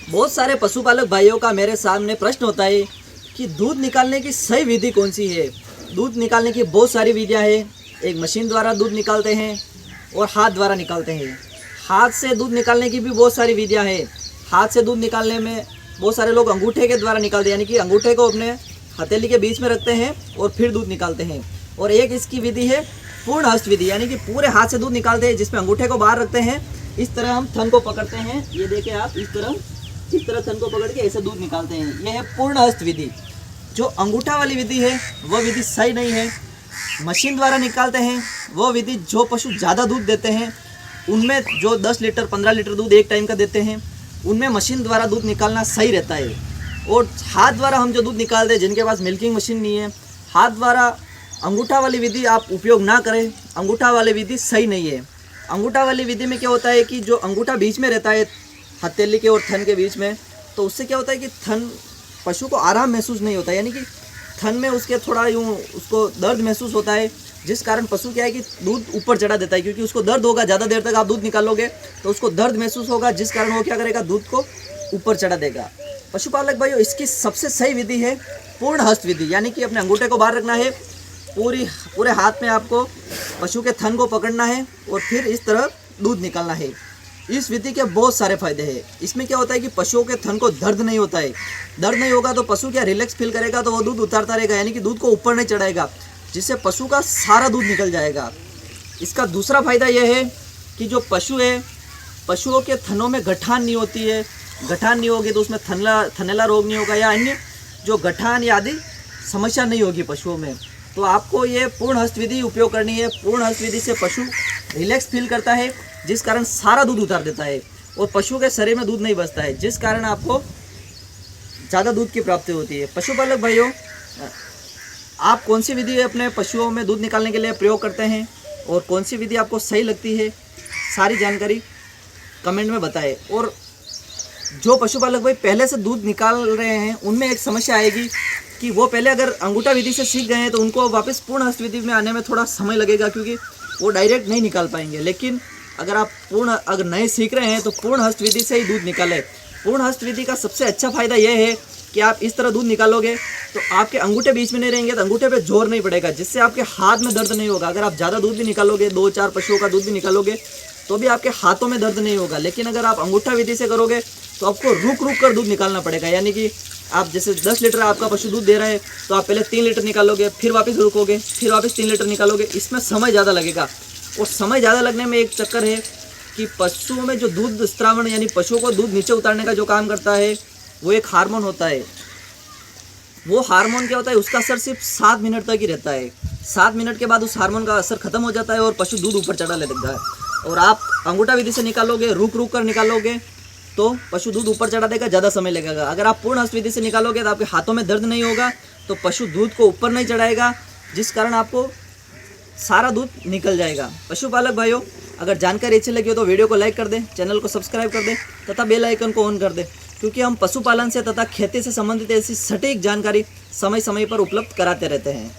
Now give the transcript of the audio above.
बहुत सारे पशुपालक भाइयों का मेरे सामने प्रश्न होता है कि दूध निकालने की सही विधि कौन सी है। दूध निकालने की बहुत सारी विधियां हैं। एक मशीन द्वारा दूध निकालते हैं और हाथ द्वारा निकालते हैं। हाथ से दूध निकालने की भी बहुत सारी विधियां हैं। हाथ से दूध निकालने में बहुत सारे लोग अंगूठे के द्वारा निकालते हैं, यानी कि अंगूठे को अपने हथेली के बीच में रखते हैं और फिर दूध निकालते हैं। और एक इसकी विधि है पूर्ण हस्त विधि, यानी कि पूरे हाथ से दूध निकालते हैं, जिसमें अंगूठे को बाहर रखते हैं। इस तरह हम थन को पकड़ते हैं, ये देखिए आप, इस तरह थन को पकड़ के ऐसे दूध निकालते हैं। यह है पूर्ण हस्त विधि। जो अंगूठा वाली विधि है वह विधि सही नहीं है। मशीन द्वारा निकालते हैं वो विधि, जो पशु ज़्यादा दूध देते हैं उनमें, जो 10 लीटर 15 लीटर दूध एक टाइम का देते हैं, उनमें मशीन द्वारा दूध निकालना सही रहता है। और हाथ द्वारा हम जो दूध निकालते हैं, जिनके पास मिल्किंग मशीन नहीं है, हाथ द्वारा अंगूठा वाली विधि आप उपयोग ना करें। अंगूठा वाली विधि सही नहीं है। अंगूठा वाली विधि में क्या होता है कि जो अंगूठा बीच में रहता है हथेली के और थन के बीच में, तो उससे क्या होता है कि थन पशु को आराम महसूस नहीं होता, यानी कि थन में उसके थोड़ा यूँ उसको दर्द महसूस होता है, जिस कारण पशु क्या है कि दूध ऊपर चढ़ा देता है, क्योंकि उसको दर्द होगा। ज़्यादा देर तक आप दूध निकालोगे तो उसको दर्द महसूस होगा, जिस कारण वो क्या करेगा, दूध को ऊपर चढ़ा देगा। पशुपालक भाइयों, इसकी सबसे सही विधि है पूर्ण हस्त विधि, यानी कि अपने अंगूठे को बाहर रखना है, पूरे हाथ में आपको पशु के थन को पकड़ना है और फिर इस तरह दूध निकालना है। इस विधि के बहुत सारे फायदे हैं। इसमें क्या होता है कि पशुओं के थन को दर्द नहीं होता है। दर्द नहीं होगा तो पशु क्या रिलैक्स फील करेगा, तो वो दूध उतारता रहेगा, यानी कि दूध को ऊपर नहीं चढ़ाएगा, जिससे पशु का सारा दूध निकल जाएगा। इसका दूसरा फायदा यह है कि जो पशु है, पशुओं के थनों में गठान नहीं होती है। गठान नहीं होगी तो उसमें थनैला रोग नहीं होगा, या अन्य जो गठान या आदि समस्या नहीं होगी पशुओं में। तो आपको ये पूर्ण हस्त विधि उपयोग करनी है। पूर्ण हस्त विधि से पशु रिलैक्स फील करता है, जिस कारण सारा दूध उतार देता है और पशु के शरीर में दूध नहीं बचता है, जिस कारण आपको ज़्यादा दूध की प्राप्ति होती है। पशुपालक भाइयों, आप कौन सी विधि अपने पशुओं में दूध निकालने के लिए प्रयोग करते हैं और कौन सी विधि आपको सही लगती है, सारी जानकारी कमेंट में बताएं। और जो पशुपालक भाई पहले से दूध निकाल रहे हैं, उनमें एक समस्या आएगी कि वो पहले अगर अंगूठा विधि से सीख गए हैं तो उनको वापस पूर्ण हस्त विधि में आने में थोड़ा समय लगेगा, क्योंकि वो डायरेक्ट नहीं निकाल पाएंगे। लेकिन अगर नए सीख रहे हैं तो पूर्ण हस्त विधि से ही दूध निकालें। पूर्ण हस्त विधि का सबसे अच्छा फायदा यह है कि आप इस तरह दूध निकालोगे तो आपके अंगूठे बीच में नहीं रहेंगे, तो अंगूठे पे जोर नहीं पड़ेगा, जिससे आपके हाथ में दर्द नहीं होगा। अगर आप ज़्यादा दूध भी निकालोगे, 2-4 पशुओं का दूध भी निकालोगे, तो भी आपके हाथों में दर्द नहीं होगा। लेकिन अगर आप अंगूठा विधि से करोगे तो आपको रुक कर दूध निकालना पड़ेगा, यानी कि आप जैसे 10 लीटर आपका पशु दूध दे रहा है तो आप पहले 3 लीटर निकालोगे, फिर वापस रुकोगे, फिर वापस 3 लीटर निकालोगे। इसमें समय ज़्यादा लगेगा। और समय ज़्यादा लगने में एक चक्कर है कि पशुओं में जो दूध स्त्रावण, यानी पशुओं को दूध नीचे उतारने का जो काम करता है, वो एक हार्मोन होता है। वो हार्मोन क्या होता है, उसका असर सिर्फ 7 मिनट तक ही रहता है। 7 मिनट के बाद उस हार्मोन का असर खत्म हो जाता है और पशु दूध ऊपर चढ़ा लगता है। और आप अंगूठा विधि से निकालोगे, रुक कर निकालोगे, तो पशु दूध ऊपर चढ़ा देगा, ज़्यादा समय लगेगा। अगर आप पूर्ण हस्त विधि से निकालोगे तो आपके हाथों में दर्द नहीं होगा, तो पशु दूध को ऊपर नहीं चढ़ाएगा, जिस कारण आपको सारा दूध निकल जाएगा। पशुपालक भाइयों, अगर जानकारी अच्छी लगी हो तो वीडियो को लाइक कर दें, चैनल को सब्सक्राइब कर दें तथा बेल आइकन को ऑन कर दें, क्योंकि हम पशुपालन से तथा खेती से संबंधित ऐसी सटीक जानकारी समय समय पर उपलब्ध कराते रहते हैं।